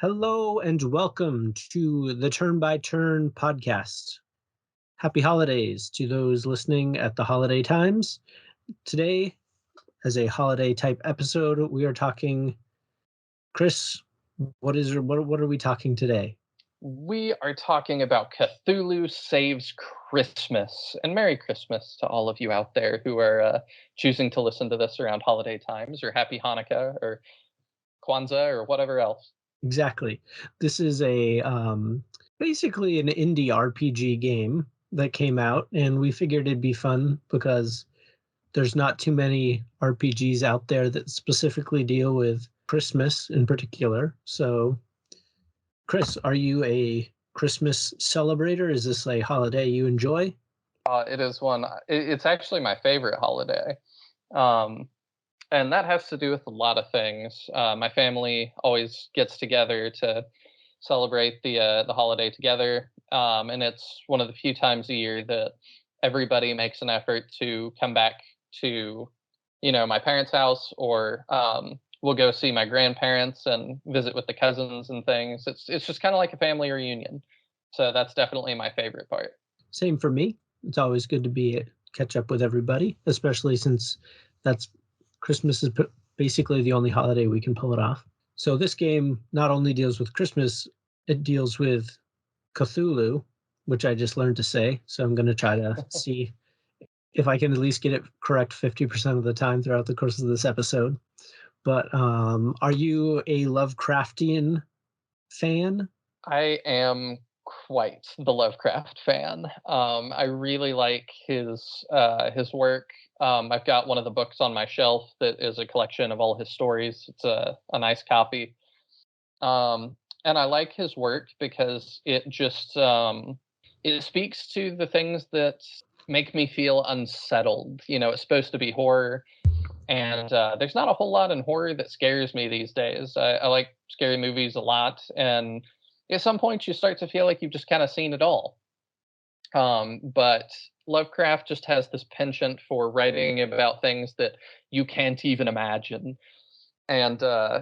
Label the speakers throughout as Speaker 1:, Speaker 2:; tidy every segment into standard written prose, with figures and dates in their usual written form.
Speaker 1: Hello and welcome to the Turn by Turn podcast. Happy holidays to those listening at the holiday times. Today, as a holiday type episode, we are talking. Chris, what are we talking today?
Speaker 2: We are talking about Cthulhu Saves Christmas. And Merry Christmas to all of you out there who are choosing to listen to this around holiday times, or Happy Hanukkah, or Kwanzaa, or whatever else.
Speaker 1: Exactly. This is a basically an indie RPG game that came out, and we figured it'd be fun because there's not too many RPGs out there that specifically deal with Christmas in particular. So, Chris, are you a Christmas celebrator? Is this a holiday you enjoy?
Speaker 2: It is one, it's actually my favorite holiday. Um, and that has to do with a lot of things. My family always gets together to celebrate the holiday together, and it's one of the few times a year that everybody makes an effort to come back to, my parents' house, or we'll go see my grandparents and visit with the cousins and things. It's just kind of like a family reunion. So that's definitely my favorite part.
Speaker 1: Same for me. It's always good to be catch up with everybody, especially since that's Christmas is basically the only holiday we can pull it off. So this game not only deals with Christmas, it deals with Cthulhu, which I just learned to say. So I'm going to try to see if I can at least get it correct 50% of the time throughout the course of this episode. But are you a Lovecraftian fan?
Speaker 2: I am quite the Lovecraft fan. I really like his work. I've got one of the books on my shelf that is a collection of all his stories. It's a nice copy. And I like his work because it speaks to the things that make me feel unsettled. It's supposed to be horror, and there's not a whole lot in horror that scares me these days. I like scary movies a lot, and at some point you start to feel like you've just kind of seen it all. But Lovecraft just has this penchant for writing about things that you can't even imagine, and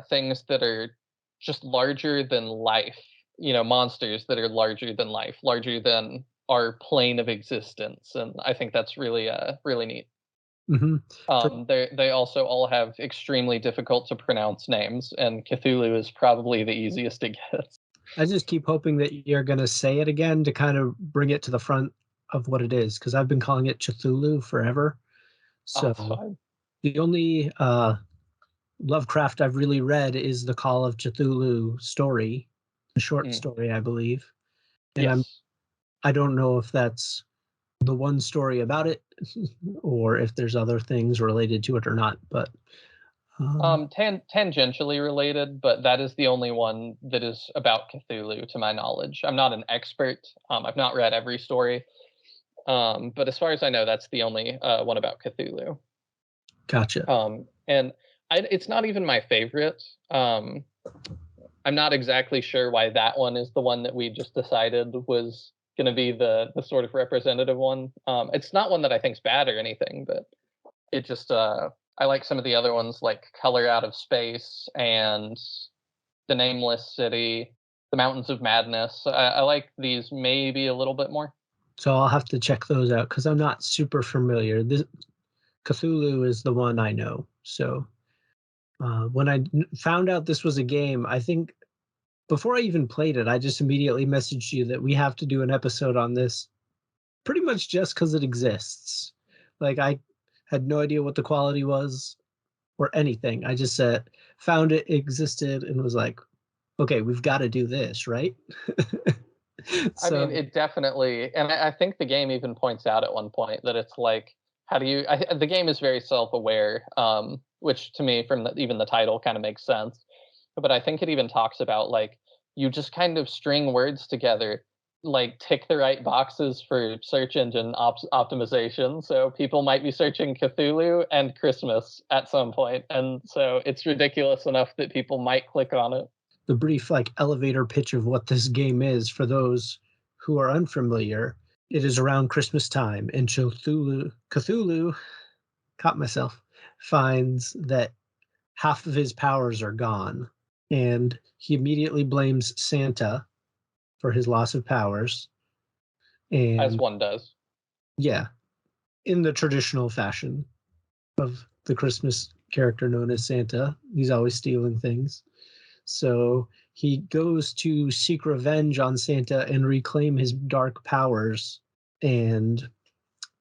Speaker 2: things that are just larger than life. Monsters that are larger than life, larger than our plane of existence, and I think that's really neat.
Speaker 1: Hmm.
Speaker 2: They also all have extremely difficult to pronounce names, and Cthulhu is probably the easiest to get.
Speaker 1: I just keep hoping that you're going to say it again to kind of bring it to the front of what it is, because I've been calling it Cthulhu forever.
Speaker 2: Oh, it's
Speaker 1: So
Speaker 2: fine.
Speaker 1: the only Lovecraft I've really read is the Call of Cthulhu story, a short
Speaker 2: Mm,
Speaker 1: story, I believe. And
Speaker 2: yes.
Speaker 1: I don't know if that's the one story about it or if there's other things related to it or not. But
Speaker 2: Tangentially related, but that is the only one that is about Cthulhu, to my knowledge. I'm not an expert. I've not read every story, but as far as I know, that's the only one about Cthulhu.
Speaker 1: gotcha.
Speaker 2: And it's not even my favorite. I'm not exactly sure why that one is the one that we just decided was going to be the sort of representative one. It's not one that I think's bad or anything, but it just I like some of the other ones, like Color Out of Space and The Nameless City, The Mountains of Madness. I like these maybe a little bit more.
Speaker 1: So I'll have to check those out because I'm not super familiar. This Cthulhu is the one I know. So when I found out this was a game, I think before I even played it, I just immediately messaged you that we have to do an episode on this pretty much just because it exists. Like, I had no idea what the quality was or anything. I just said, found it existed and was like, okay, we've got to do this, right?
Speaker 2: I mean,
Speaker 1: So,
Speaker 2: it definitely, and I think the game even points out at one point that it's like, how do you? The game is very self-aware, which to me, from even the title, kind of makes sense. But I think it even talks about like you just kind of string words together, like tick the right boxes for search engine optimization. So people might be searching Cthulhu and Christmas at some point, and so it's ridiculous enough that people might click on it.
Speaker 1: the brief like elevator pitch of what this game is for those who are unfamiliar. It is around Christmas time, and Cthulhu caught myself finds that half of his powers are gone. and he immediately blames Santa for his loss of powers.
Speaker 2: As
Speaker 1: And
Speaker 2: one does.
Speaker 1: yeah, in the traditional fashion of the Christmas character known as Santa, he's always stealing things. So he goes to seek revenge on Santa and reclaim his dark powers. And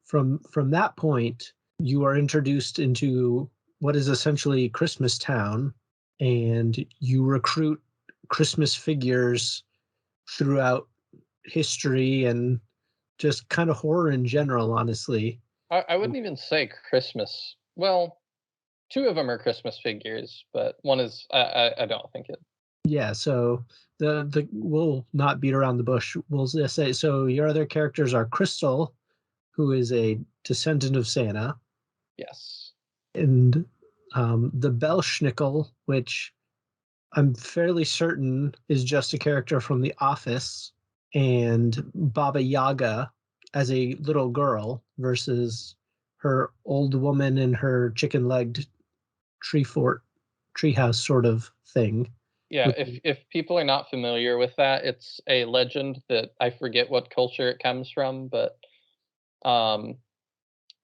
Speaker 1: from that point, you are introduced into what is essentially Christmas Town, and you recruit Christmas figures throughout history and just kind of horror in general, honestly.
Speaker 2: I wouldn't even say Christmas. Well, two of them are Christmas figures, but one is I don't think it.
Speaker 1: Yeah, so the we'll not beat around the bush. We'll just say so. Your other characters are Crystal, who is a descendant of Santa,
Speaker 2: Yes.
Speaker 1: and the Belschnickel, which I'm fairly certain is just a character from The Office, and Baba Yaga as a little girl versus her old woman and her chicken-legged tree fort, treehouse sort of thing.
Speaker 2: Yeah,
Speaker 1: Which
Speaker 2: if people are not familiar with that, it's a legend that I forget what culture it comes from, but um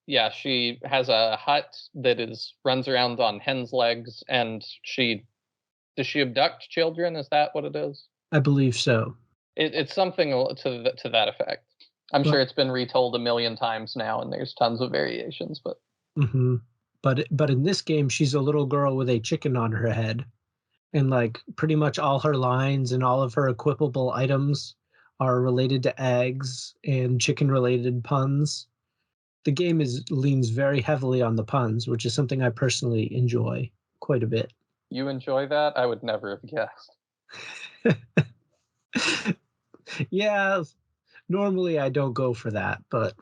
Speaker 2: yeah, she has a hut that is runs around on hen's legs, and she does she abduct children? Is that what it is?
Speaker 1: I believe so.
Speaker 2: It's something to that effect. I'm
Speaker 1: But
Speaker 2: sure it's been retold a million times now, and there's tons of variations. But
Speaker 1: mhm. But in this game, she's a little girl with a chicken on her head, and like pretty much all her lines and all of her equipable items are related to eggs and chicken related puns. The game is leans very heavily on the puns, which is something I personally enjoy quite a bit.
Speaker 2: you enjoy that? I would never have guessed.
Speaker 1: Yeah, normally I don't go for that, but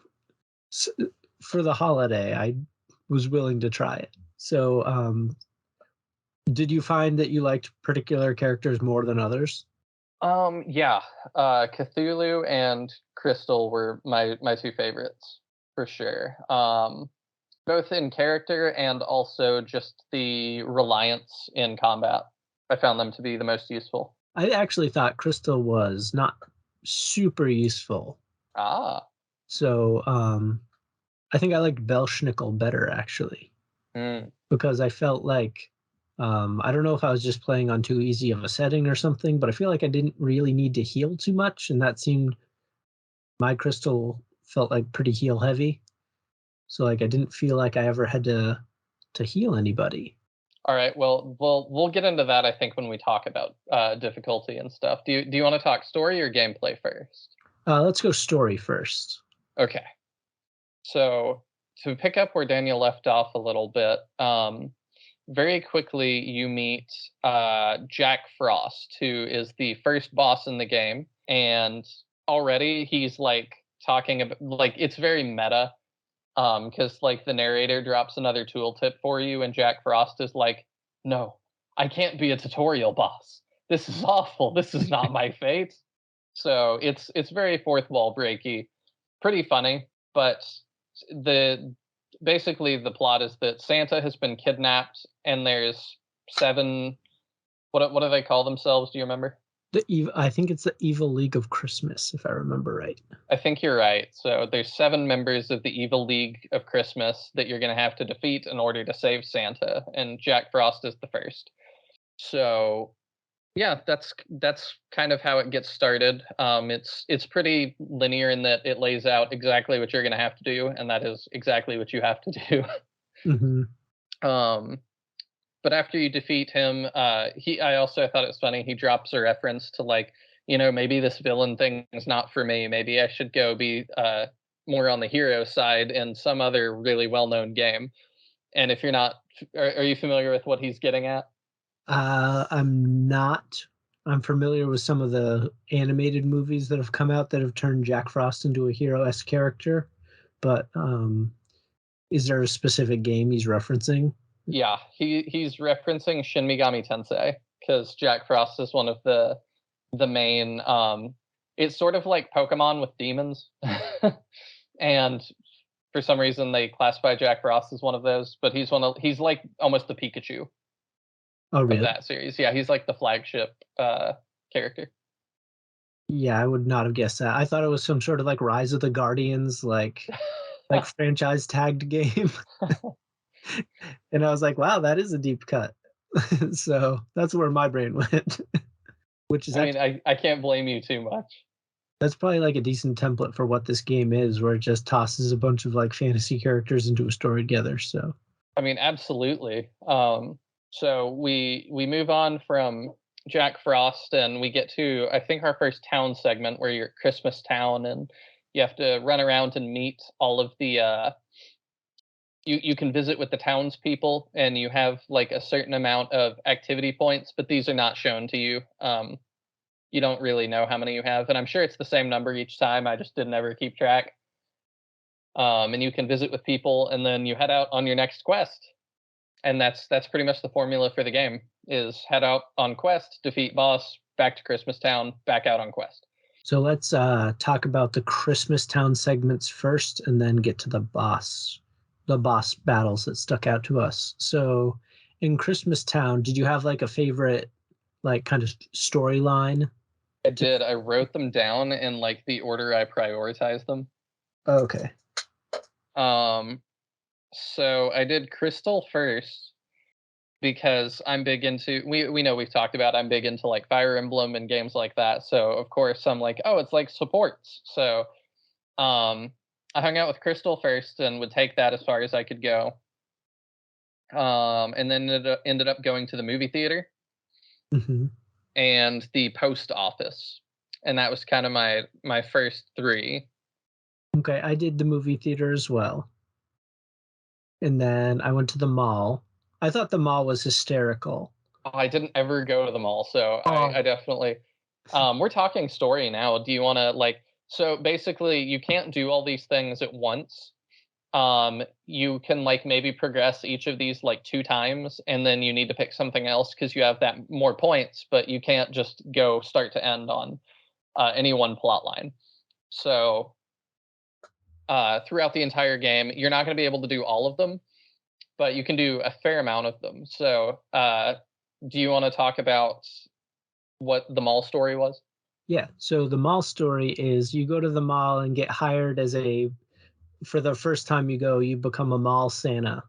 Speaker 1: s- for the holiday, I was willing to try it. So, did you find that you liked particular characters more than others?
Speaker 2: Yeah, Cthulhu and Crystal were my two favorites for sure. Both in character and also just the reliance in combat. I found them to be the most useful.
Speaker 1: I actually thought Crystal was not super useful.
Speaker 2: Ah,
Speaker 1: So, I think I liked Belschnickel better actually
Speaker 2: mm.
Speaker 1: because I felt like I don't know if I was just playing on too easy of a setting or something, but I feel like I didn't really need to heal too much, and that seemed my crystal felt like pretty heal heavy. So like I didn't feel like I ever had to heal anybody.
Speaker 2: All right. Well, we'll get into that. I think when we talk about difficulty and stuff. Do you want to talk story or gameplay first?
Speaker 1: Let's go story first.
Speaker 2: Okay. So to pick up where Daniel left off a little bit, very quickly you meet Jack Frost, who is the first boss in the game, and already he's like talking about like it's very meta, because like the narrator drops another tooltip for you, and Jack Frost is like, "No, I can't be a tutorial boss. This is awful. This is not my fate." So it's very fourth wall breaky, pretty funny, but the basically the plot is that Santa has been kidnapped, and there's seven. What do they call themselves? Do you remember?
Speaker 1: I think it's the Evil League of Christmas, if I remember right.
Speaker 2: I think you're right. So there's seven members of the Evil League of Christmas that you're going to have to defeat in order to save Santa, and Jack Frost is the first. So yeah, that's kind of how it gets started. It's pretty linear in that it lays out exactly what you're going to have to do, and that is exactly what you have to do.
Speaker 1: Hmm.
Speaker 2: um, but after you defeat him, I also thought it was funny. He drops a reference to like, maybe this villain thing is not for me. Maybe I should go be more on the hero side in some other really well known game. And if you're not, are you familiar with what he's getting at?
Speaker 1: I'm not. I'm familiar with some of the animated movies that have come out that have turned Jack Frost into a hero-esque character, but is there a specific game he's referencing?
Speaker 2: Yeah, he's referencing Shin Megami Tensei because Jack Frost is one of the main. It's sort of like Pokemon with demons, and for some reason they classify Jack Frost as one of those. But he's like almost the Pikachu.
Speaker 1: Oh,
Speaker 2: of
Speaker 1: really?
Speaker 2: that series. Yeah, he's like the flagship character.
Speaker 1: Yeah, I would not have guessed that. I thought it was some sort of like Rise of the Guardians, like franchise tagged game. And I was like, wow, that is a deep cut. So that's where my brain went, which is
Speaker 2: I mean,
Speaker 1: actually
Speaker 2: I can't blame you too much.
Speaker 1: that's probably like a decent template for what this game is, where it just tosses a bunch of like fantasy characters into a story together. So
Speaker 2: I mean, absolutely. So we move on from Jack Frost, and we get to, I think, our first town segment where you're at Christmas Town, and you have to run around and meet all of the. You can visit with the townspeople, and you have like a certain amount of activity points, but these are not shown to you. You don't really know how many you have, and I'm sure it's the same number each time. I just didn't ever keep track. And you can visit with people, and then you head out on your next quest. And that's pretty much the formula for the game: is head out on quest, defeat boss, back to Christmas Town, back out on quest.
Speaker 1: so let's talk about the Christmas Town segments first, and then get to the boss battles that stuck out to us. So in Christmas Town, did you have like a favorite like kind of storyline?
Speaker 2: I did. I wrote them down in like the order I prioritized them.
Speaker 1: Okay.
Speaker 2: Um, so I did Crystal first because I'm big into, we know we've talked about, I'm big into like Fire Emblem and games like that. So of course I'm like, oh, it's like supports. So um, I hung out with Crystal first and would take that as far as I could go. And then ended up going to the movie theater
Speaker 1: Hmm.
Speaker 2: and the post office, and that was kind of my first three.
Speaker 1: Okay, I did the movie theater as well. And then I went to the mall. I thought the mall was hysterical.
Speaker 2: I didn't ever go to the mall, so I
Speaker 1: Oh.
Speaker 2: definitely. We're talking story now. Do you want to like? So basically, you can't do all these things at once. You can like maybe progress each of these like two times, and then you need to pick something else because you have that more points. But you can't just go start to end on any one plot line. So throughout the entire game, you're not going to be able to do all of them, but you can do a fair amount of them. So, do you want to talk about what the mall story was?
Speaker 1: Yeah, so the mall story is you go to the mall and get hired as a for the first time you go, you become a mall Santa.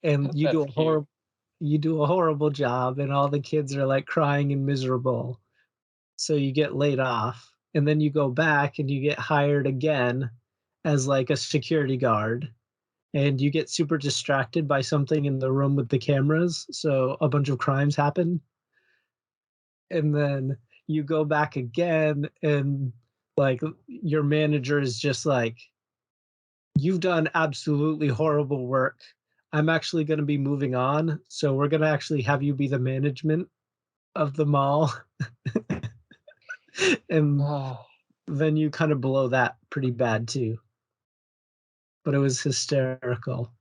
Speaker 1: And
Speaker 2: That's cute.
Speaker 1: you do a horrible job and all the kids are like crying and miserable. So you get laid off and then you go back and you get hired again as like a security guard and you get super distracted by something in the room with the cameras, so a bunch of crimes happen. And then you go back again and like your manager is just like, you've done absolutely horrible work. I'm actually going to be moving on, so we're going to actually have you be the management of the mall. And
Speaker 2: Oh,
Speaker 1: then you kind of blow that pretty bad too, but it was hysterical.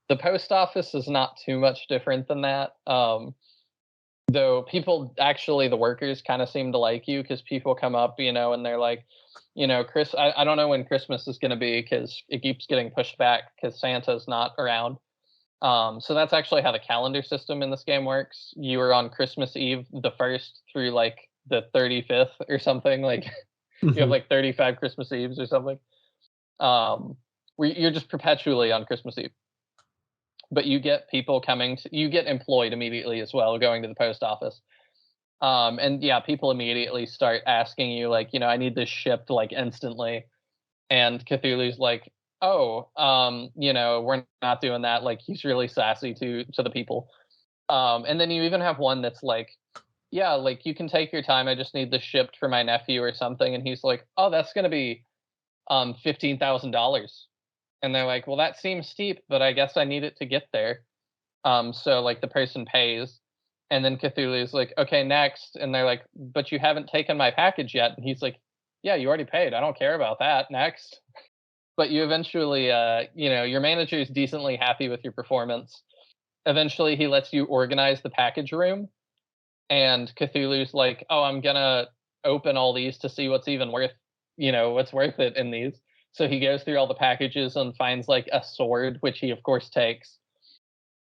Speaker 2: the post office is not too much different than that. Though people actually, the workers kind of seem to like you because people come up, and they're like, Chris, I don't know when Christmas is going to be because it keeps getting pushed back because Santa's not around. So that's actually how the calendar system in this game works. You are on Christmas Eve, the first through like the 35th or something. Like you have
Speaker 1: Mhm.
Speaker 2: like 35 Christmas Eves or something. Um, where you're just perpetually on Christmas Eve. But you get people you get employed immediately as well, going to the post office. And yeah, people immediately start asking you, like, I need this shipped like instantly. And Cthulhu's like, oh, we're not doing that. Like, he's really sassy to the people. And then you even have one that's like, yeah, like you can take your time. I just need this shipped for my nephew or something. And he's like, oh, that's gonna be $15,000. And they're like, well, that seems steep, but I guess I need it to get there. So like the person pays, and then Cthulhu's like, okay, next. And they're like, but you haven't taken my package yet. And he's like, yeah, you already paid. I don't care about that. Next. But you eventually, your manager is decently happy with your performance. Eventually, he lets you organize the package room, and Cthulhu's like, "Oh, I'm gonna open all these to see what's even worth, what's worth it in these." So he goes through all the packages and finds like a sword, which he of course takes.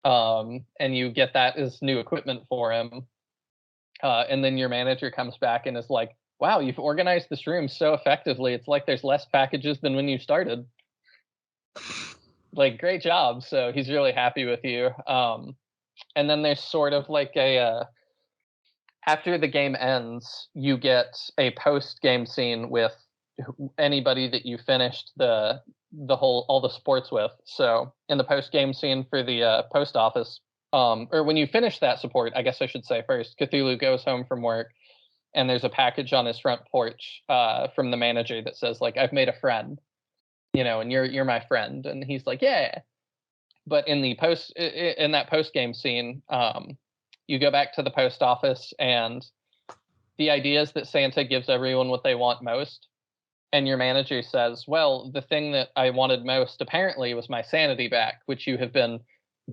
Speaker 2: and you get that as new equipment for him. And then your manager comes back and is like, wow, you've organized this room so effectively. It's like there's less packages than when you started. Like, great job. So he's really happy with you. And then there's sort of like after the game ends, you get a post-game scene with anybody that you finished all the sports with. So in the post-game scene for the post office, or when you finish that support, I guess I should say first, Cthulhu goes home from work, and there's a package on his front porch from the manager that says, like, I've made a friend, and you're my friend. And he's like, yeah. But in that post-game scene, you go back to the post office, and the idea is that Santa gives everyone what they want most. And your manager says, well, the thing that I wanted most apparently was my sanity back, which you have been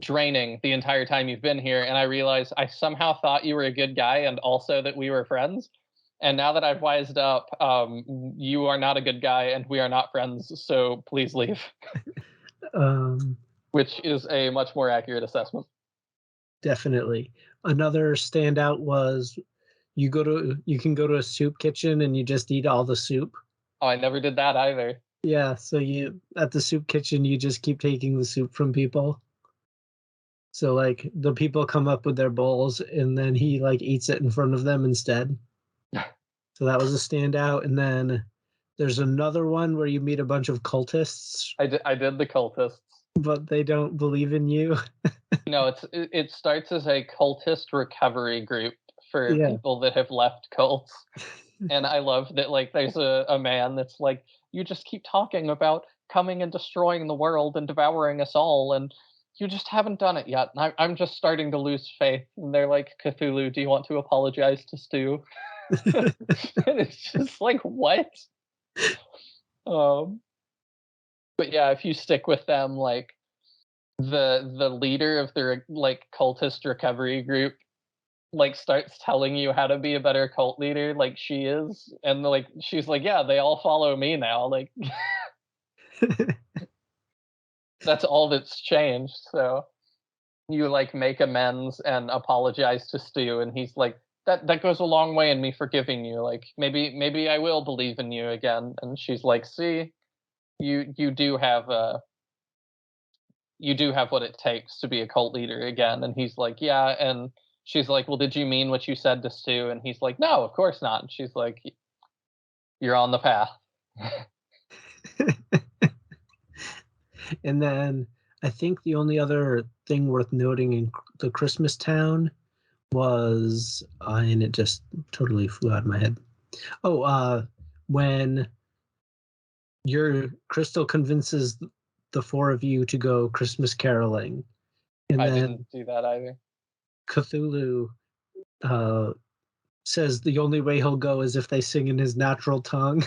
Speaker 2: draining the entire time you've been here. And I realize I somehow thought you were a good guy and also that we were friends. And now that I've wised up, you are not a good guy and we are not friends. So please leave. Which is a much more accurate assessment.
Speaker 1: Definitely. Another standout was you can go to a soup kitchen and you just eat all the soup.
Speaker 2: Oh, I never did that either.
Speaker 1: Yeah, so at the soup kitchen, you just keep taking the soup from people. So, like, the people come up with their bowls, and then he, like, eats it in front of them instead. So that was a standout. And then there's another one where you meet a bunch of cultists.
Speaker 2: I did the cultists.
Speaker 1: But they don't believe in you.
Speaker 2: No, it starts as a cultist recovery group for people that have left cults. And I love that, like, there's a man that's like, you just keep talking about coming and destroying the world and devouring us all, and you just haven't done it yet. And I'm just starting to lose faith. And they're like, Cthulhu, do you want to apologize to Stu? And it's just like, what? But yeah, if you stick with them, like, the leader of their, like, cultist recovery group, like, starts telling you how to be a better cult leader, like she is, and, like, she's like, yeah, they all follow me now, like. That's all that's changed. So you, like, make amends and apologize to Stu, and he's like, that goes a long way in me forgiving you, like, maybe I will believe in you again. And she's like, see, you do have what it takes to be a cult leader again. And he's like, yeah. And she's like, well, did you mean what you said to Stu? And he's like, no, of course not. And she's like, you're on the path.
Speaker 1: And then I think the only other thing worth noting in the Christmas town was, and it just totally flew out of my head. When your Crystal convinces the four of you to go Christmas caroling. And
Speaker 2: I
Speaker 1: then
Speaker 2: didn't do that either.
Speaker 1: Cthulhu says the only way he'll go is if they sing in his natural tongue.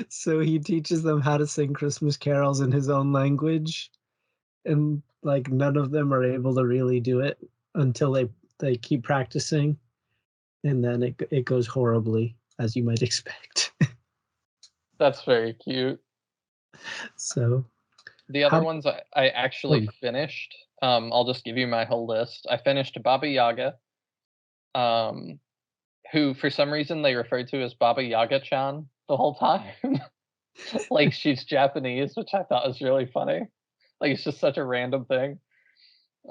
Speaker 1: So he teaches them how to sing Christmas carols in his own language. And, like, none of them are able to really do it until they keep practicing. And then it goes horribly, as you might expect.
Speaker 2: That's very cute.
Speaker 1: So
Speaker 2: the other ones I actually finished. I'll just give you my whole list. I finished Baba Yaga, who for some reason they referred to as Baba Yaga-chan the whole time. Like, she's Japanese, which I thought was really funny. Like, it's just such a random thing.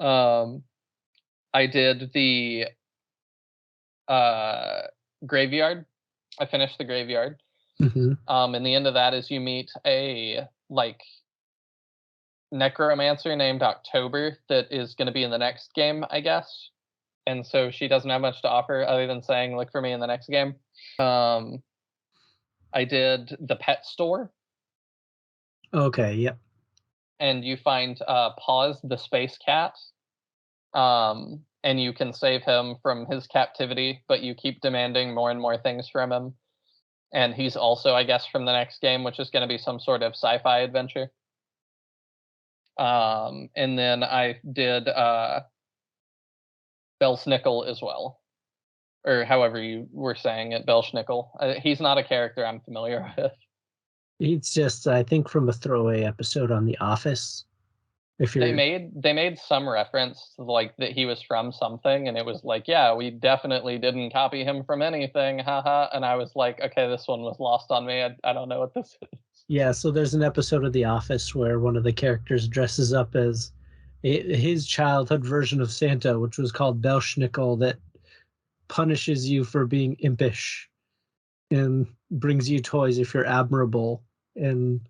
Speaker 2: I did the Graveyard. I finished the Graveyard.
Speaker 1: Mm-hmm.
Speaker 2: And the end of that is you meet a, like, necromancer named October that is going to be in the next game, I guess. And so she doesn't have much to offer other than saying, look for me in the next game. I did the pet store.
Speaker 1: Okay, yep.
Speaker 2: And you find Paws the space cat. And you can save him from his captivity, but you keep demanding more and more things from him. And he's also, I guess, from the next game, which is going to be some sort of sci-fi adventure. And then I did Belsnickel as well. Or however you were saying it, Belschnickel. He's not a character I'm familiar with.
Speaker 1: It's just, I think, from a throwaway episode on The Office. If
Speaker 2: They
Speaker 1: you're
Speaker 2: made some reference to, like, that he was from something, and it was like, "Yeah, we definitely didn't copy him from anything, haha," and I was like, "Okay, this one was lost on me, I don't know what this is."
Speaker 1: Yeah, so there's an episode of The Office where one of the characters dresses up as his childhood version of Santa, which was called Belschnickel, that punishes you for being impish and brings you toys if you're admirable. And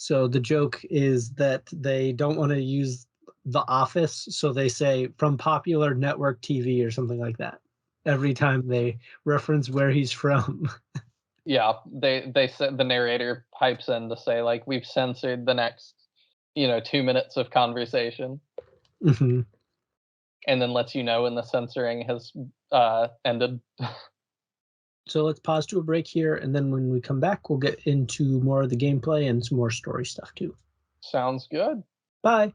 Speaker 1: so the joke is that they don't want to use The Office, so they say from popular network TV or something like that every time they reference where he's from.
Speaker 2: Yeah, they said the narrator pipes in to say, like, "We've censored the next, 2 minutes of conversation,"
Speaker 1: Mhm.
Speaker 2: and then lets you know when the censoring has, ended.
Speaker 1: So let's pause to a break here, and then when we come back, we'll get into more of the gameplay and some more story stuff too.
Speaker 2: Sounds good.
Speaker 1: Bye.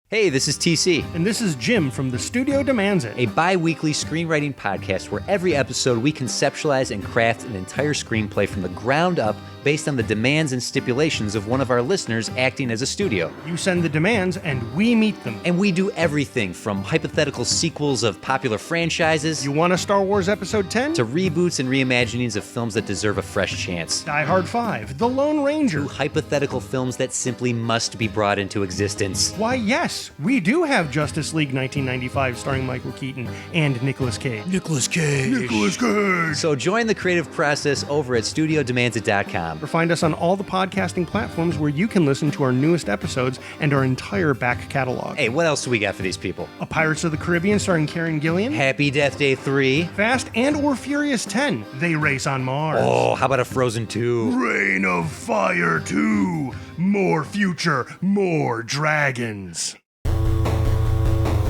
Speaker 3: Hey, this is TC,
Speaker 4: And this is Jim from The Studio Demands It.
Speaker 3: a bi-weekly screenwriting podcast where every episode we conceptualize and craft an entire screenplay from the ground up based on the demands and stipulations of one of our listeners acting as a studio.
Speaker 4: You send the demands and we meet them.
Speaker 3: And we do everything from hypothetical sequels of popular franchises
Speaker 4: You want a Star Wars Episode 10?
Speaker 3: to reboots and reimaginings of films that deserve a fresh chance.
Speaker 4: Die Hard 5, The Lone Ranger.
Speaker 3: To hypothetical films that simply must be brought into existence.
Speaker 4: Why, yes, we do have Justice League 1995 starring Michael Keaton and Nicolas Cage.
Speaker 3: Nicolas Cage! So join the creative process over at StudioDemandsIt.com.
Speaker 4: Or find us on all the podcasting platforms where you can listen to our newest episodes and our entire back catalog.
Speaker 3: Hey, what else do we got for these people?
Speaker 4: A Pirates of the Caribbean starring Karen Gillian.
Speaker 3: Happy Death Day 3.
Speaker 4: Fast and or Furious 10, They Race on Mars.
Speaker 3: Oh, how about a Frozen 2?
Speaker 4: Reign of Fire 2, more future, more dragons.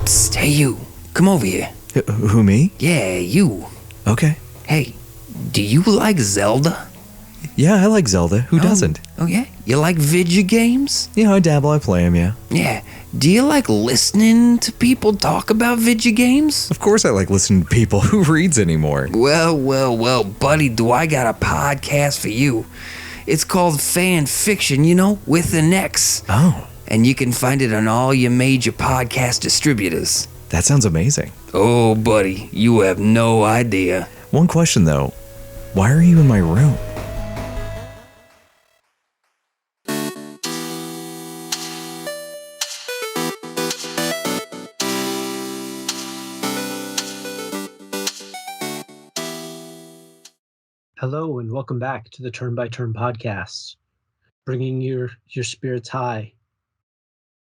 Speaker 5: Psst, hey you, come over here.
Speaker 6: Who, me?
Speaker 5: Yeah, you.
Speaker 6: Okay.
Speaker 5: Hey, do you like Zelda?
Speaker 6: Yeah, I like Zelda. Who doesn't?
Speaker 5: Oh yeah? You like video games?
Speaker 6: Yeah, I dabble, I play them, yeah.
Speaker 5: Yeah. Do you like listening to people talk about video games?
Speaker 6: Of course I like listening to people. Who reads anymore?
Speaker 5: Well, buddy, do I got a podcast for you. It's called Fan Fiction, with an X.
Speaker 6: Oh,
Speaker 5: And you can find it on all your major podcast distributors.
Speaker 6: that sounds amazing.
Speaker 5: Oh, buddy, you have no idea.
Speaker 6: One question, though. Why are you in my room?
Speaker 1: Hello and welcome back to the Turn by Turn podcast, bringing your spirits high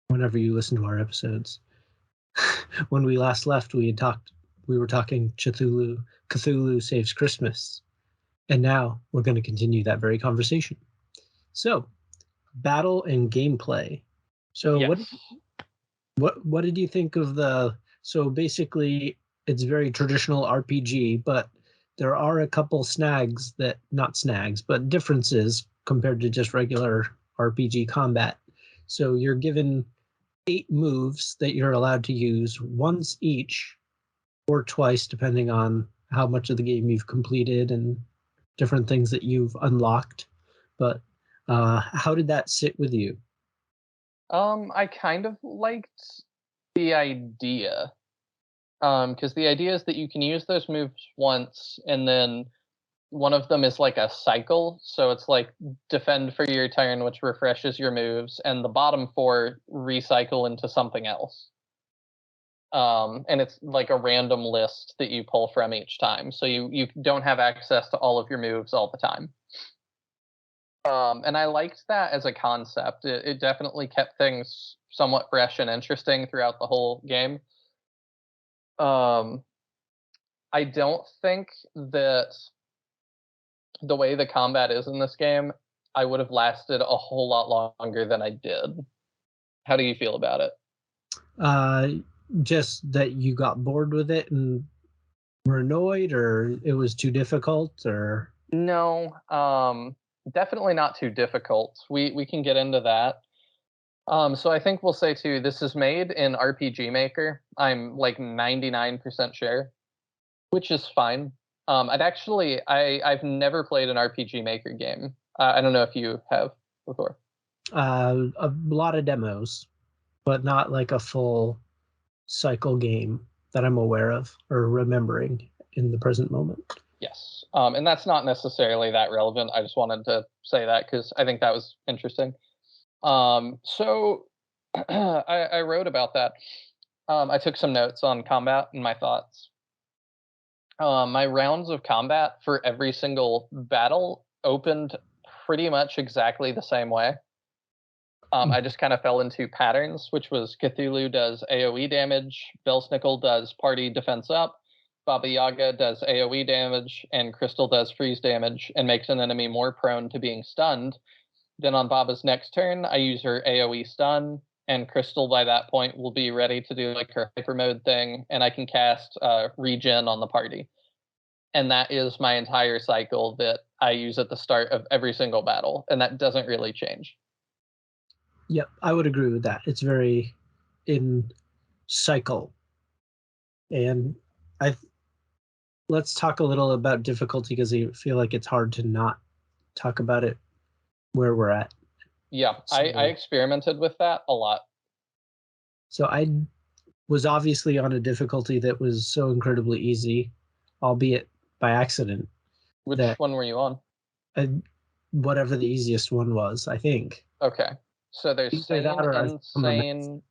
Speaker 1: whenever you listen to our episodes. When we last left, we were talking Cthulhu Saves Christmas, and now we're going to continue that very conversation. So, battle and gameplay. So
Speaker 2: Yes.
Speaker 1: what did you think of so basically it's very traditional RPG, but there are a couple differences compared to just regular RPG combat. So you're given 8 moves that you're allowed to use once each or twice, depending on how much of the game you've completed and different things that you've unlocked. But how did that sit with you?
Speaker 2: I kind of liked the idea. Because the idea is that you can use those moves once, and then one of them is like a cycle. So it's like defend for your turn, which refreshes your moves, and the bottom 4 recycle into something else. And it's like a random list that you pull from each time. So you don't have access to all of your moves all the time. And I liked that as a concept. It definitely kept things somewhat fresh and interesting throughout the whole game. I don't think that the way the combat is in this game, I would have lasted a whole lot longer than I did. How do you feel about it?
Speaker 1: Just that you got bored with it and were annoyed, or it was too difficult, or?
Speaker 2: No, definitely not too difficult. We can get into that. So I think we'll say too, this is made in RPG Maker. I'm like 99% sure, which is fine. I've never played an RPG Maker game. I don't know if you have before.
Speaker 1: A lot of demos, but not like a full cycle game that I'm aware of or remembering in the present moment.
Speaker 2: Yes. And that's not necessarily that relevant. I just wanted to say that because I think that was interesting. So I wrote about that. I took some notes on combat and my thoughts. My rounds of combat for every single battle opened pretty much exactly the same way. I just kind of fell into patterns, which was Cthulhu does AoE damage, Belsnickel does party defense up, Baba Yaga does AoE damage, and Crystal does freeze damage and makes an enemy more prone to being stunned. Then on Baba's next turn, I use her AoE stun, and Crystal by that point will be ready to do like her hyper mode thing, and I can cast regen on the party. And that is my entire cycle that I use at the start of every single battle, and that doesn't really change.
Speaker 1: Yep, I would agree with that. It's very in cycle. And let's talk a little about difficulty, because I feel like it's hard to not talk about it where we're at.
Speaker 2: Yeah,
Speaker 1: So,
Speaker 2: I experimented with that a lot.
Speaker 1: So I was obviously on a difficulty that was so incredibly easy, albeit by accident.
Speaker 2: Which one were you on?
Speaker 1: Whatever the easiest one was, I think.
Speaker 2: Okay. So there's
Speaker 1: Either
Speaker 2: sane,
Speaker 1: that or
Speaker 2: insane,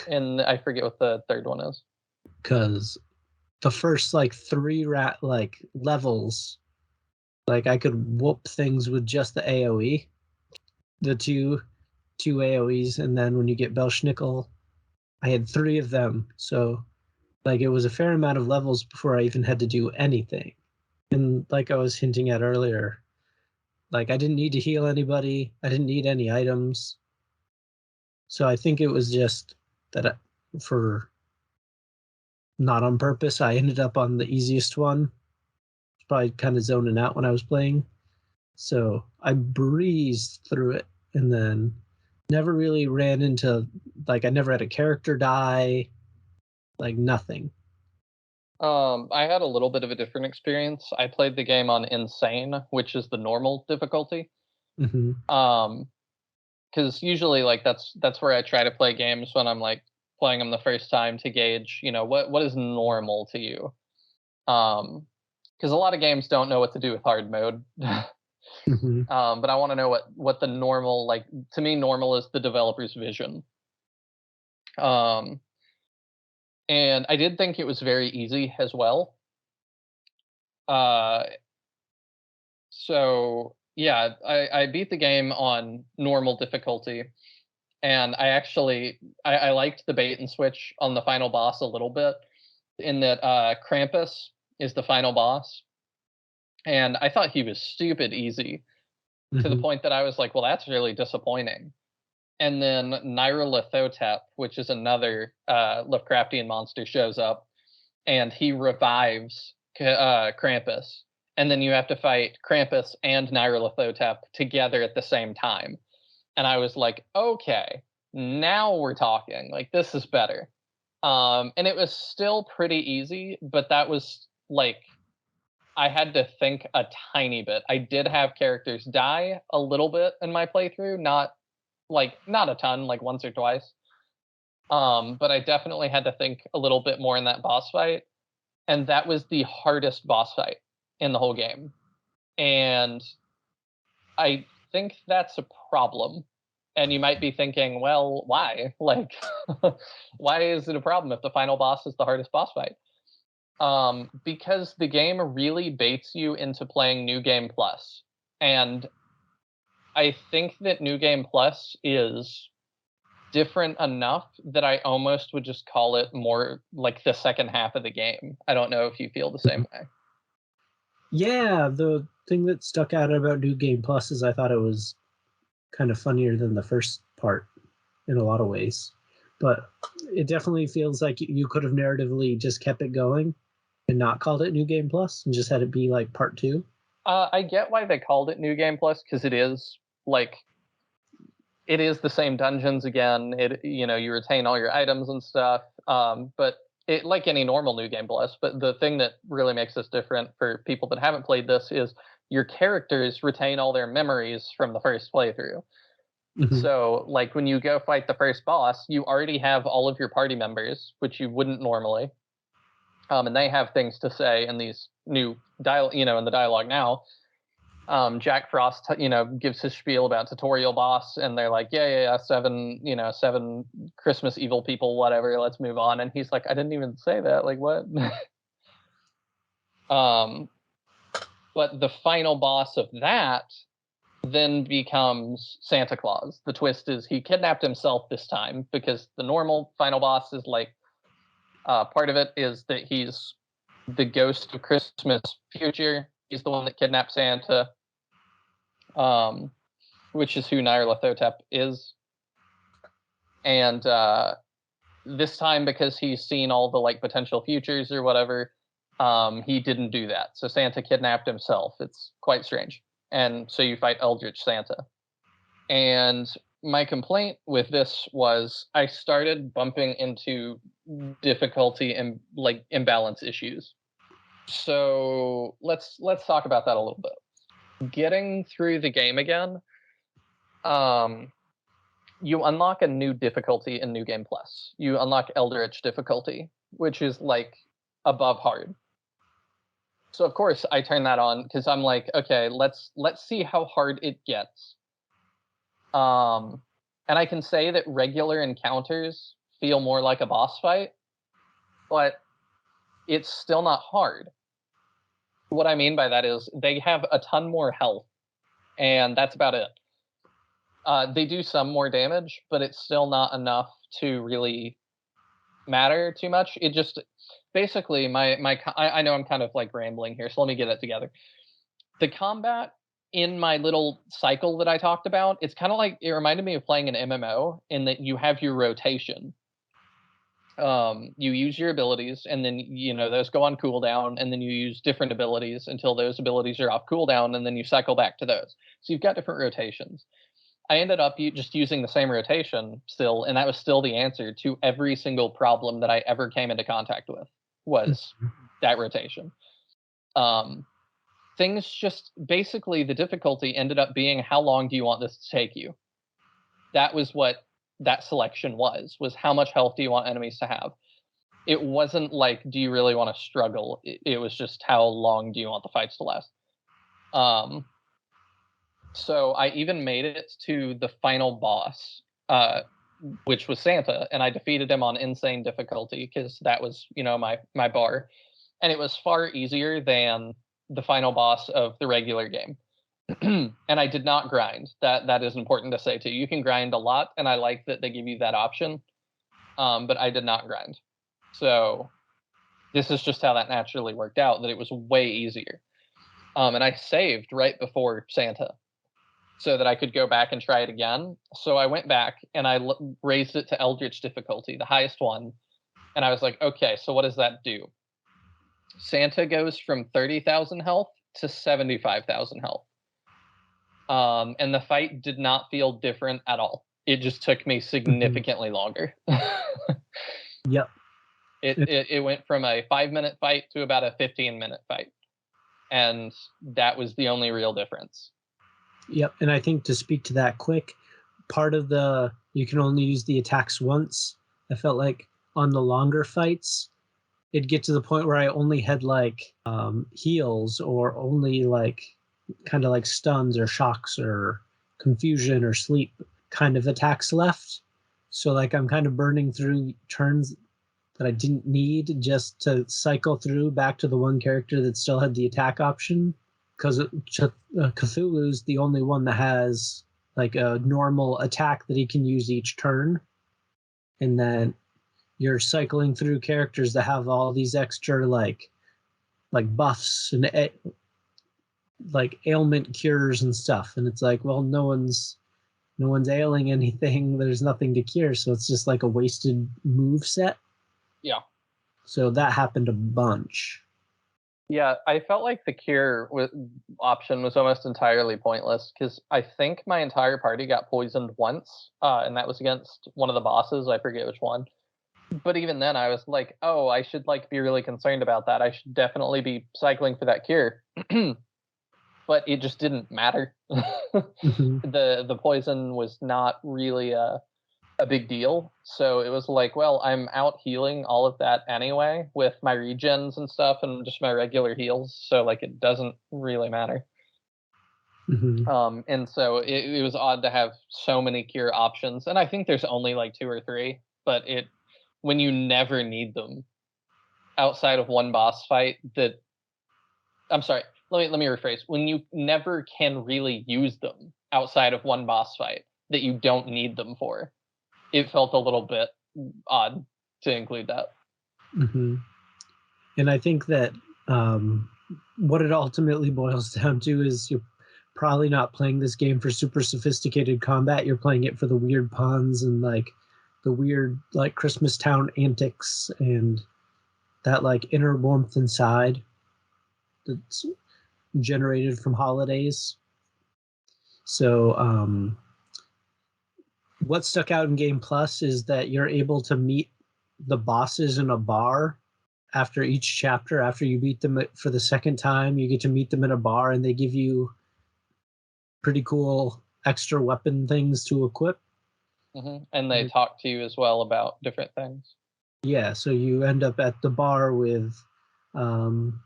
Speaker 2: and I forget what the third one is.
Speaker 1: Because the first like 3 levels, like I could whoop things with just the AoE, the two AoEs, and then when you get Belschnickel, I had 3 of them. So like it was a fair amount of levels before I even had to do anything. And like I was hinting at earlier, like I didn't need to heal anybody. I didn't need any items. So I think it was just that for not on purpose, I ended up on the easiest one. Probably kind of zoning out when I was playing. So I breezed through it and then never really ran into, like, I never had a character die, like nothing.
Speaker 2: I had a little bit of a different experience. I played the game on Insane, which is the normal difficulty.
Speaker 1: Mm-hmm.
Speaker 2: Because usually like that's where I try to play games when I'm like playing them the first time to gauge, what is normal to you. Because a lot of games don't know what to do with hard mode.
Speaker 1: Mm-hmm.
Speaker 2: But I want to know what the normal, like, to me, normal is the developer's vision. And I did think it was very easy as well. So yeah, I beat the game on normal difficulty, and I liked the bait and switch on the final boss a little bit, in that Krampus is the final boss, and I thought he was stupid easy, to the point that I was like, well, that's really disappointing. And then Nyarlathotep, which is another Lovecraftian monster, shows up, and he revives Krampus. And then you have to fight Krampus and Nyarlathotep together at the same time. And I was like, okay, now we're talking. Like, this is better. And it was still pretty easy, but that was like, I had to think a tiny bit. I did have characters die a little bit in my playthrough, not a ton, like once or twice. But I definitely had to think a little bit more in that boss fight. And that was the hardest boss fight in the whole game. And I think that's a problem. And you might be thinking, well, why? Like, why is it a problem if the final boss is the hardest boss fight? Because the game really baits you into playing New Game Plus. And I think that New Game Plus is different enough that I almost would just call it more like the second half of the game. I don't know if you feel the same way.
Speaker 1: Yeah, the thing that stuck out about New Game Plus is I thought it was kind of funnier than the first part in a lot of ways. But it definitely feels like you could have narratively just kept it going and not called it New Game Plus and just had it be like part 2?
Speaker 2: I get why they called it New Game Plus, because it is the same dungeons again. You retain all your items and stuff. But it, like any normal New Game Plus, but the thing that really makes this different for people that haven't played this is your characters retain all their memories from the first playthrough.
Speaker 1: Mhm.
Speaker 2: So, like, when you go fight the first boss, you already have all of your party members, which you wouldn't normally. And they have things to say in these new in the dialogue now. Jack Frost, gives his spiel about tutorial boss, and they're like, yeah, 7 Christmas evil people, whatever, let's move on. And he's like, I didn't even say that. Like, what? But the final boss of that then becomes Santa Claus. The twist is he kidnapped himself this time, because the normal final boss is like, part of it is that he's the ghost of Christmas future. He's the one that kidnapped Santa, which is who Nyarlathotep is. And this time, because he's seen all the like potential futures or whatever, he didn't do that. So Santa kidnapped himself. It's quite strange. And so you fight Eldritch Santa. And my complaint with this was I started bumping into difficulty and like imbalance issues. So let's talk about that a little bit. Getting through the game again, you unlock a new difficulty in New Game Plus. You unlock Eldritch difficulty, which is like above hard. So of course I turn that on because I'm like, okay, let's see how hard it gets. And I can say that regular encounters feel more like a boss fight, but it's still not hard. What I mean by that is they have a ton more health, and that's about it. They do some more damage, but it's still not enough to really matter too much. It just basically I know I'm kind of like rambling here, so let me get it together. The combat in my little cycle that I talked about, it's kind of like, it reminded me of playing an MMO in that you have your rotation. You use your abilities, and then those go on cooldown, and then you use different abilities until those abilities are off cooldown, and then you cycle back to those. So you've got different rotations. I ended up just using the same rotation still, and that was still the answer to every single problem that I ever came into contact with, was that rotation. Things just, basically the difficulty ended up being, how long do you want this to take you? That was what that selection was how much health do you want enemies to have? It wasn't like, do you really want to struggle? It was just, how long do you want the fights to last? So I even made it to the final boss, which was Santa, and I defeated him on insane difficulty, because that was, my bar. And it was far easier than the final boss of the regular game. And I did not grind. That is important to say too. You can grind a lot, and I like that they give you that option. But I did not grind. So this is just how that naturally worked out, that it was way easier. And I saved right before Santa so that I could go back and try it again. So I went back and I raised it to Eldritch difficulty, the highest one. And I was like, okay, so what does that do? Santa goes from 30,000 health to 75,000 health. And the fight did not feel different at all. It just took me significantly longer.
Speaker 1: Yep.
Speaker 2: It went from a 5-minute fight to about a 15-minute fight. And that was the only real difference.
Speaker 1: Yep. And I think, to speak to that quick, part of you can only use the attacks once. I felt like on the longer fights, it'd get to the point where I only had like heals, or only like kind of like stuns or shocks or confusion or sleep kind of attacks left. So like I'm kind of burning through turns that I didn't need just to cycle through back to the one character that still had the attack option, because Cthulhu's the only one that has like a normal attack that he can use each turn. And then you're cycling through characters that have all these extra like buffs and like ailment cures and stuff, and it's like, well, no one's ailing anything. There's nothing to cure, so it's just like a wasted move set.
Speaker 2: Yeah.
Speaker 1: So that happened a bunch.
Speaker 2: Yeah, I felt like the cure option was almost entirely pointless because I think my entire party got poisoned once, and that was against one of the bosses. I forget which one. But even then, I was like, "Oh, I should like be really concerned about that. I should definitely be cycling for that cure." But it just didn't matter.
Speaker 1: Mhm.
Speaker 2: The poison was not really a big deal. So it was like, well, I'm out healing all of that anyway with my regens and stuff and just my regular heals. So like it doesn't really matter.
Speaker 1: Mhm.
Speaker 2: And so it was odd to have so many cure options. And I think there's only like 2 or 3, but when you never need them outside of one boss fight that I'm sorry, let me rephrase. When you never can really use them outside of one boss fight that you don't need them for, it felt a little bit odd to include that.
Speaker 1: Mhm. And I think that um, what it ultimately boils down to is you're probably not playing this game for super sophisticated combat. You're playing it for the weird puns and like the weird like Christmas town antics and that like inner warmth inside that's generated from holidays. So what stuck out in Game Plus is that you're able to meet the bosses in a bar after each chapter. After you beat them for the second time, you get to meet them in a bar, and they give you pretty cool extra weapon things to equip.
Speaker 2: And they talk to you as well about different things.
Speaker 1: Yeah, so you end up at the bar with um,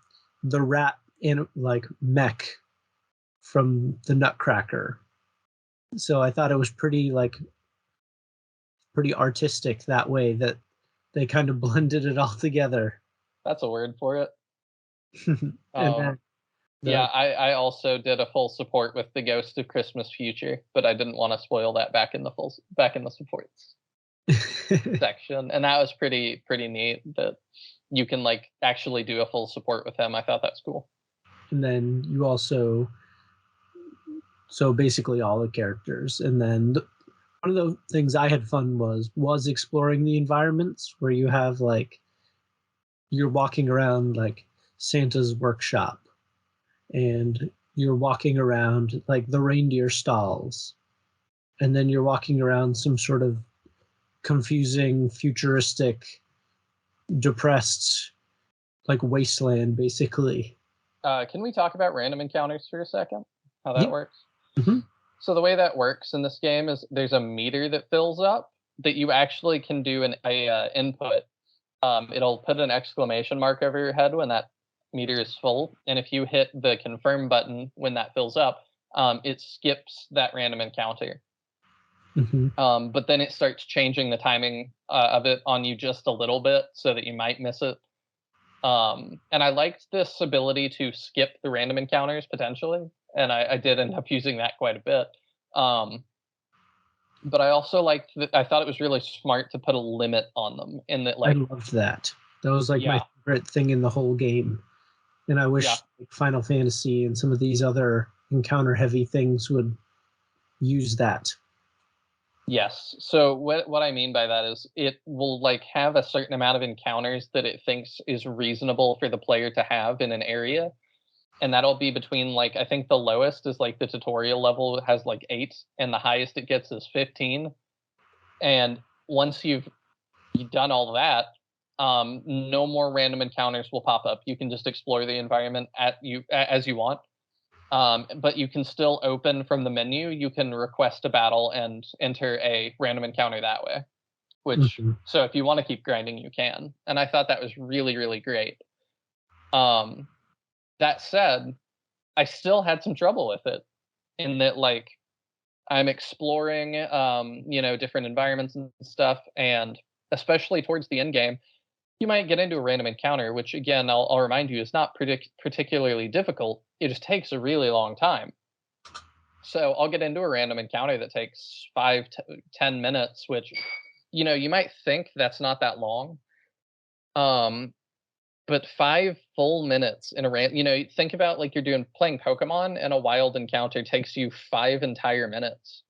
Speaker 1: the rat in like mech from the Nutcracker. So I thought it was pretty artistic that way that they kind of blended it all together.
Speaker 2: That's a word for it.
Speaker 1: and
Speaker 2: Um,
Speaker 1: then
Speaker 2: yeah,
Speaker 1: the
Speaker 2: I also did a full support with the Ghost of Christmas Future, but I didn't want to spoil that back in the supports section, and that was pretty neat that you can like actually do a full support with him. I thought that's cool.
Speaker 1: and then you also so basically all the characters and then one of the things I had fun was exploring the environments where you have like you're walking around like Santa's workshop and you're walking around like the reindeer stalls and then you're walking around some sort of confusing futuristic depressed like wasteland basically.
Speaker 2: Can we talk about random encounters for a second? How that
Speaker 1: Yeah.
Speaker 2: works?
Speaker 1: Mm-hmm.
Speaker 2: So the way that works in this game is there's a meter that fills up that you actually can do a input. It'll put an exclamation mark over your head when that meter is full, and if you hit the confirm button when that fills up, it skips that random encounter.
Speaker 1: Mm-hmm.
Speaker 2: But then it starts changing the timing of it on you just a little bit so that you might miss it. And I liked this ability to skip the random encounters potentially, and I did end up using that quite a bit. But I also liked that I thought it was really smart to put a limit on them in that,
Speaker 1: I
Speaker 2: like,
Speaker 1: loved that. That was like my
Speaker 2: yeah,
Speaker 1: favorite thing in the whole game. And I wish
Speaker 2: yeah,
Speaker 1: like, Final Fantasy and some of these other encounter heavy things would use that.
Speaker 2: yes. So what I mean by that is it will like have a certain amount of encounters that it thinks is reasonable for the player to have in an area, and that'll be between like I think the lowest is like the tutorial level has like 8, and the highest it gets is 15. And once you've done all that, no more random encounters will pop up. You can just explore the environment as you want. But you can still open from the menu. You can request a battle and enter a random encounter that way.
Speaker 1: Mhm.
Speaker 2: So if you want to keep grinding, you can. And I thought that was really, really great. Um, that said, I still had some trouble with it in that like I'm exploring different environments and stuff, and especially towards the end game, you might get into a random encounter, which again I'll remind you is not particularly difficult. It just takes a really long time. So I'll get into a random encounter that takes 10 minutes, which you might think that's not that long. Um, but 5 full minutes in a think about like you're playing Pokemon, and a wild encounter takes you 5 entire minutes.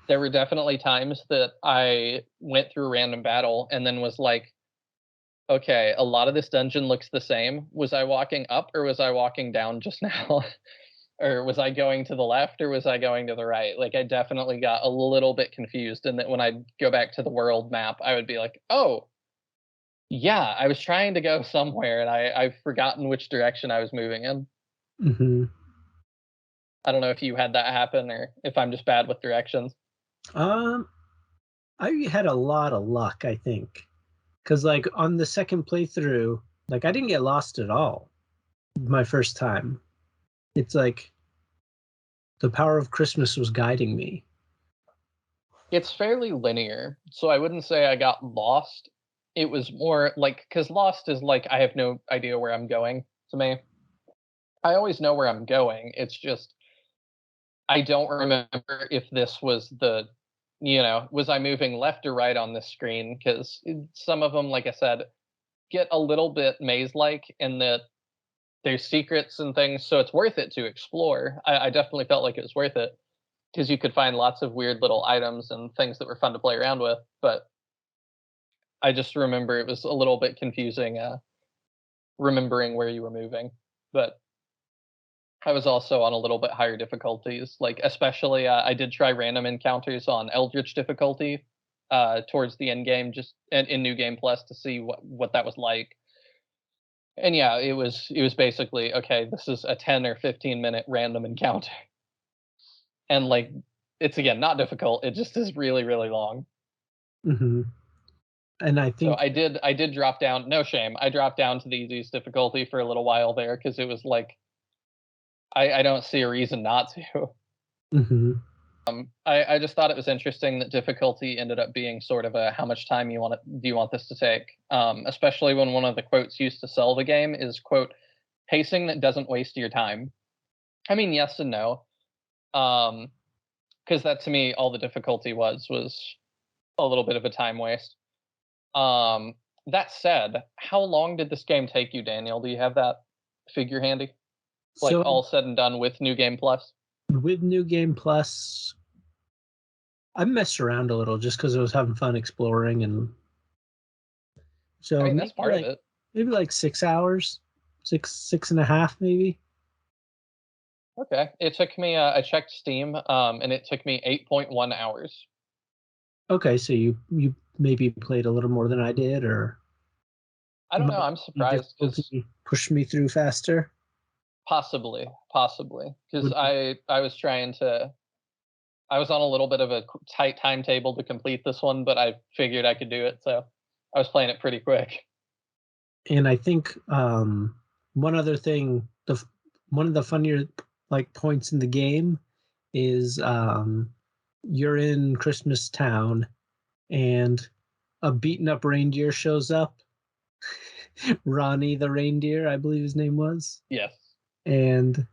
Speaker 2: There were definitely times that I went through a random battle and then was like, okay, a lot of this dungeon looks the same. Was I walking up or was I walking down just now? Or was I going to the left or was I going to the right? Like, I definitely got a little bit confused. And that when I go back to the world map, I would be like, oh, yeah, I was trying to go somewhere and I've forgotten which direction I was moving in.
Speaker 1: Mm-hmm.
Speaker 2: I don't know if you had that happen or if I'm just bad with directions.
Speaker 1: I had a lot of luck, I think, because like on the second playthrough, like I didn't get lost at all. My first time, it's like the power of Christmas was guiding me.
Speaker 2: It's fairly linear, so I wouldn't say I got lost. It was more like, because lost is like, I have no idea where I'm going to me. I always know where I'm going. It's just, I don't remember if this was was I moving left or right on this screen? Because some of them, like I said, get a little bit maze-like in that there's secrets and things, so it's worth it to explore. I definitely felt like it was worth it because you could find lots of weird little items and things that were fun to play around with. But I just remember it was a little bit confusing remembering where you were moving. But I was also on a little bit higher difficulties, like especially I did try random encounters on Eldritch difficulty towards the end game, just in New Game Plus to see what that was like. And yeah, it was basically, okay, this is a 10 or 15-minute random encounter. And like, it's again not difficult, it just is really, really long.
Speaker 1: Mm-hmm. And I think
Speaker 2: So I did drop down, no shame. I dropped down to the easiest difficulty for a little while there because it was like I don't see a reason not to.
Speaker 1: mm-hmm.
Speaker 2: I just thought it was interesting that difficulty ended up being sort of a how much time do you want this to take? Especially when one of the quotes used to sell the game is, quote, pacing that doesn't waste your time. I mean, yes and no. Because that to me, all the difficulty was a little bit of a time waste. That said, how long did this game take you, Daniel? Do you have that figure handy? Like
Speaker 1: So
Speaker 2: all said and done with New Game Plus?
Speaker 1: with New Game Plus, I messed around a little just because I was having fun exploring, and so
Speaker 2: I mean, that's part of it.
Speaker 1: maybe like 6 hours, six and a half, maybe.
Speaker 2: Okay. It took me, I checked Steam, and it took me 8.1 hours.
Speaker 1: Okay, so you maybe played a little more than I did, or
Speaker 2: I don't know. I'm surprised because
Speaker 1: difficulty pushed me through faster.
Speaker 2: possibly, because
Speaker 1: Would-
Speaker 2: I was trying to, I was on a little bit of a tight timetable to complete this one, but I figured I could do it, so I was playing it pretty quick.
Speaker 1: And I think one other thing, one of the funnier like points in the game is you're in Christmas Town and a beaten up reindeer shows up. Ronnie the reindeer, I believe his name was.
Speaker 2: Yes.
Speaker 1: And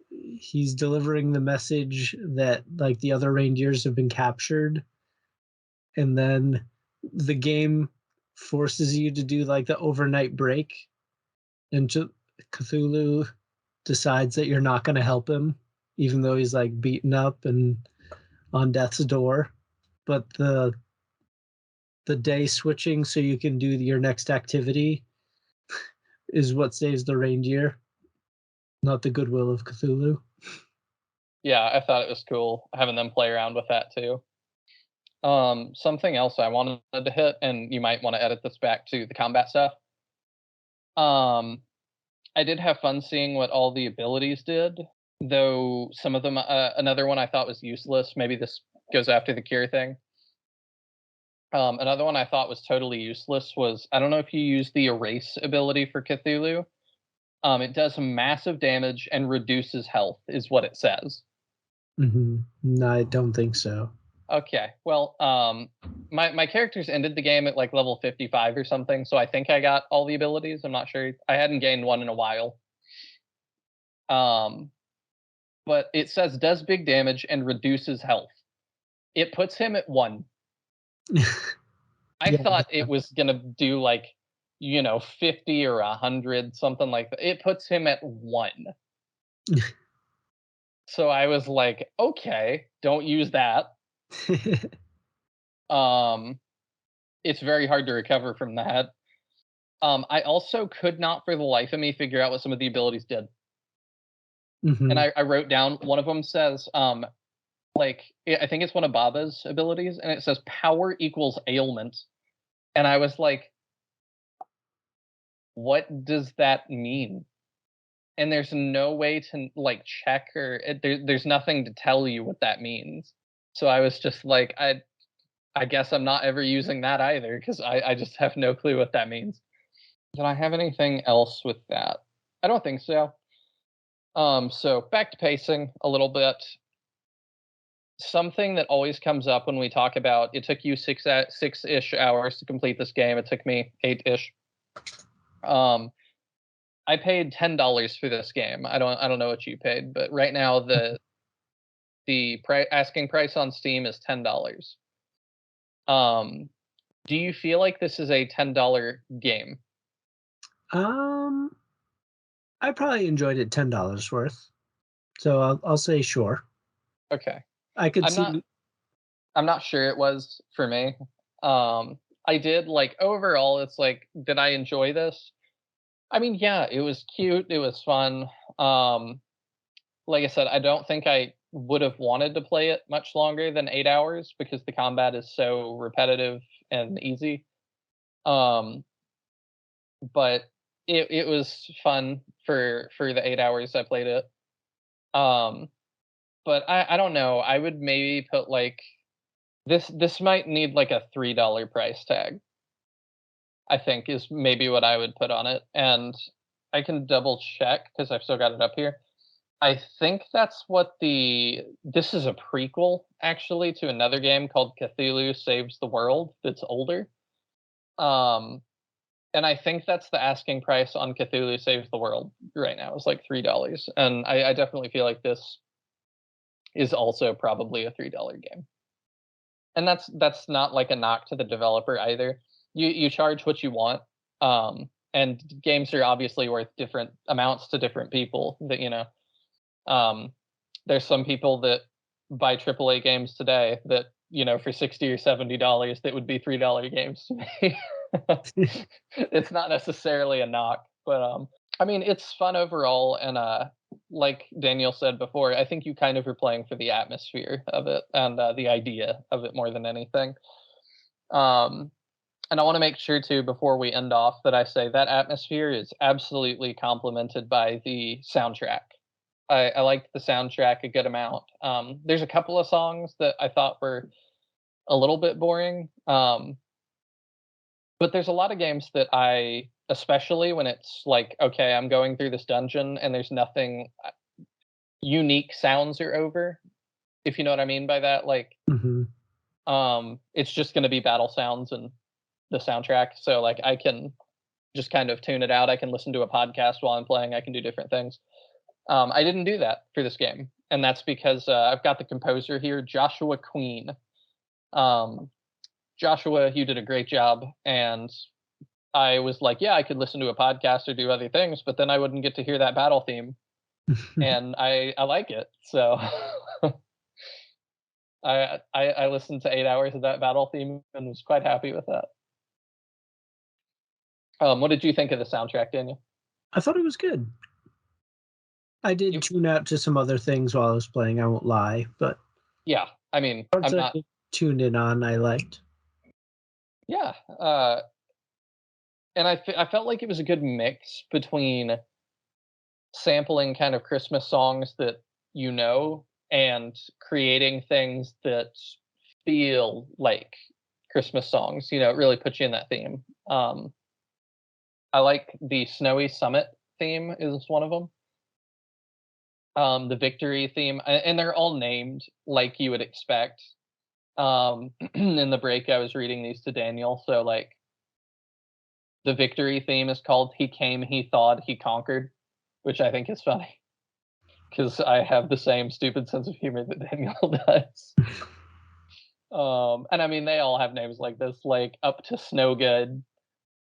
Speaker 1: he's delivering the message that like the other reindeers have been captured. And then the game forces you to do like the overnight break, and Cthulhu decides that you're not going to help him, even though he's like beaten up and on death's door. But the day switching so you can do your next activity is what saves the reindeer, not the goodwill of Cthulhu.
Speaker 2: Yeah, I thought it was cool having them play around with that too. Something else I wanted to hit, and you might want to edit this back to the combat stuff. I did have fun seeing what all the abilities did, though some of them, another one I thought was useless. Maybe this goes after the cure thing. Another one I thought was totally useless was, I don't know if you use the erase ability for Cthulhu. It does massive damage and reduces health, is what it says.
Speaker 1: Mm-hmm. No, I don't think so.
Speaker 2: Okay, well, my characters ended the game at like level 55 or something, so I think I got all the abilities. I'm not sure. I hadn't gained one in a while. But it says does big damage and reduces health. It puts him at 1. I
Speaker 1: Yeah.
Speaker 2: thought it was gonna do like, 50 or 100, something like that. It puts him at 1. So I was like, okay, don't use that. It's very hard to recover from that. I also could not for the life of me figure out what some of the abilities did.
Speaker 1: Mhm.
Speaker 2: And I wrote down, one of them says, I think it's one of Baba's abilities, and it says power equals ailment. And I was like, what does that mean? And there's no way to like check there's nothing to tell you what that means. So I was just like, I guess I'm not ever using that either, because I just have no clue what that means. Did I have anything else with that? I don't think so. So back to pacing a little bit. Something that always comes up when we talk about it took you six-ish hours to complete this game. It took me 8-ish. I paid $10 for this game. I don't know what you paid, but right now the asking price on Steam is $10. Do you feel like this is a $10 game?
Speaker 1: I probably enjoyed it $10 worth. So I'll say sure.
Speaker 2: Okay.
Speaker 1: I could
Speaker 2: I'm
Speaker 1: see.
Speaker 2: not sure it was for me. I did like overall. It's like, did I enjoy this? I mean, yeah, it was cute. It was fun. Like I said, I don't think I would have wanted to play it much longer than 8 hours because the combat is so repetitive and easy. But it was fun for the 8 hours I played it. But I don't know. I would maybe put like this might need like a $3 price tag. I think is maybe what I would put on it, and I can double check because I've still got it up here. I think that's what this is a prequel actually to another game called Cthulhu Saves the World that's older. And I think that's the asking price on Cthulhu Saves the World right now is like $3. And I definitely feel like this is also probably a $3 game. And that's not like a knock to the developer either. You charge what you want. And games are obviously worth different amounts to different people that, there's some people that buy AAA games today that, for $60 or $70, that would be $3 games to me. It's not necessarily a knock, but I mean, it's fun overall. And like Daniel said before, I think you kind of are playing for the atmosphere of it and the idea of it more than anything. And I want to make sure too, before we end off, that I say that atmosphere is absolutely complemented by the soundtrack. I liked the soundtrack a good amount. There's a couple of songs that I thought were a little bit boring. But there's a lot of games that especially when it's like, okay, I'm going through this dungeon and there's nothing unique sounds are over, if you know what I mean by that. Like, it's just going to be battle sounds and the soundtrack. So like I can just kind of tune it out. I can listen to a podcast while I'm playing. I can do different things. I didn't do that for this game, and that's because I've got the composer here, Joshua Queen. Joshua, you did a great job, and I was like, yeah, I could listen to a podcast or do other things, but then I wouldn't get to hear that battle theme, and I like it. So I listened to 8 hours of that battle theme and was quite happy with that. What did you think of the soundtrack, Daniel?
Speaker 1: I thought it was good. I did tune out to some other things while I was playing, I won't lie, but
Speaker 2: yeah, I mean,
Speaker 1: I'm not tuned in on. I liked.
Speaker 2: Yeah, and I felt like it was a good mix between sampling kind of Christmas songs that and creating things that feel like Christmas songs. It really puts you in that theme. I like the Snowy Summit theme is one of them. The Victory theme, and they're all named like you would expect. In the break, I was reading these to Daniel. So like, the Victory theme is called "He Came, He Thawed, He Conquered," which I think is funny because I have the same stupid sense of humor that Daniel does. And I mean, they all have names like this, like Up to Snow Good,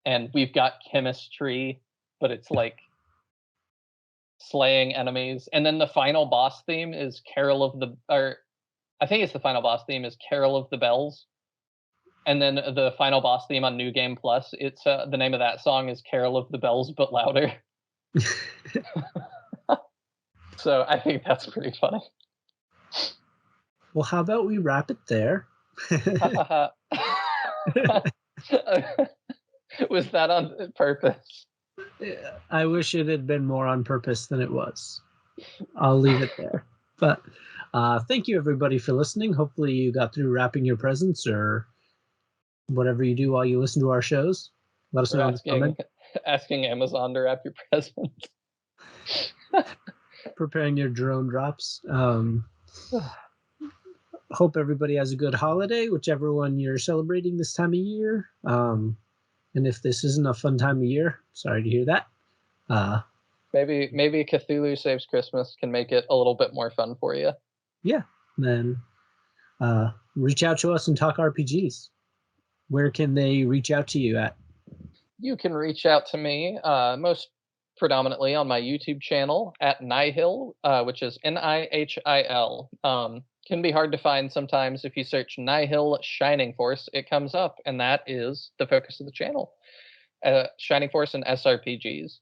Speaker 2: and We've Got Chemistry, but it's like slaying enemies. And then the final boss theme is I think it's the final boss theme is Carol of the Bells, And then the final boss theme on New Game Plus, it's the name of that song is Carol of the Bells But Louder. So I think that's pretty funny.
Speaker 1: Well, how about we wrap it there?
Speaker 2: Was that on purpose?
Speaker 1: I wish it had been more on purpose than it was. I'll leave it there. But thank you, everybody, for listening. Hopefully you got through wrapping your presents or whatever you do while you listen to our shows. Let us know in the comments.
Speaker 2: Asking Amazon to wrap your presents.
Speaker 1: Preparing your drone drops. Hope everybody has a good holiday, whichever one you're celebrating this time of year. And if this isn't a fun time of year, sorry to hear that.
Speaker 2: Maybe Cthulhu Saves Christmas can make it a little bit more fun for you.
Speaker 1: Yeah. Then reach out to us and talk RPGs. Where can they reach out to you at?
Speaker 2: You can reach out to me most predominantly on my YouTube channel at Nihil, which is Nihil. Can be hard to find sometimes. If you search Nihil Shining Force, it comes up, and that is the focus of the channel. Shining Force and SRPGs,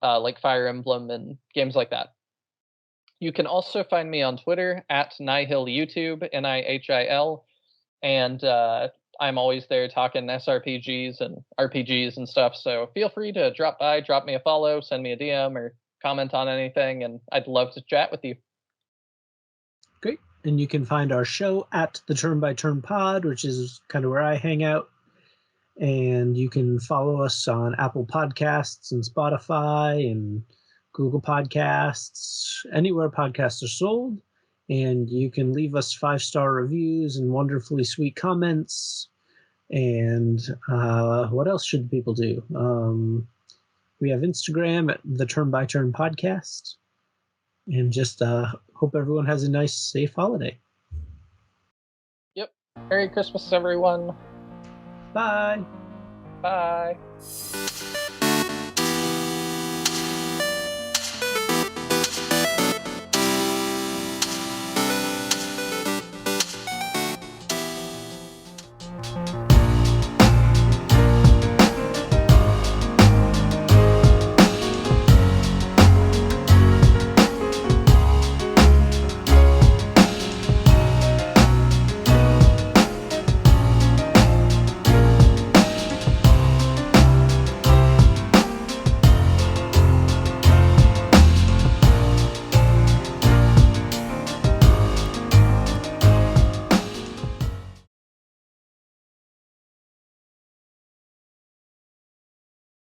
Speaker 2: like Fire Emblem and games like that. You can also find me on Twitter at Nihil YouTube, Nihil, and I'm always there talking SRPGs and RPGs and stuff, so feel free to drop by, drop me a follow, send me a DM, or comment on anything, and I'd love to chat with you.
Speaker 1: Great. And you can find our show at the Turn by Turn Pod, which is kind of where I hang out. And you can follow us on Apple Podcasts and Spotify and Google Podcasts, anywhere podcasts are sold. And you can leave us 5-star reviews and wonderfully sweet comments. And what else should people do? We have Instagram at the Turn by Turn Podcast. And just hope everyone has a nice, safe holiday.
Speaker 2: Yep. Merry Christmas, everyone.
Speaker 1: Bye.
Speaker 2: Bye.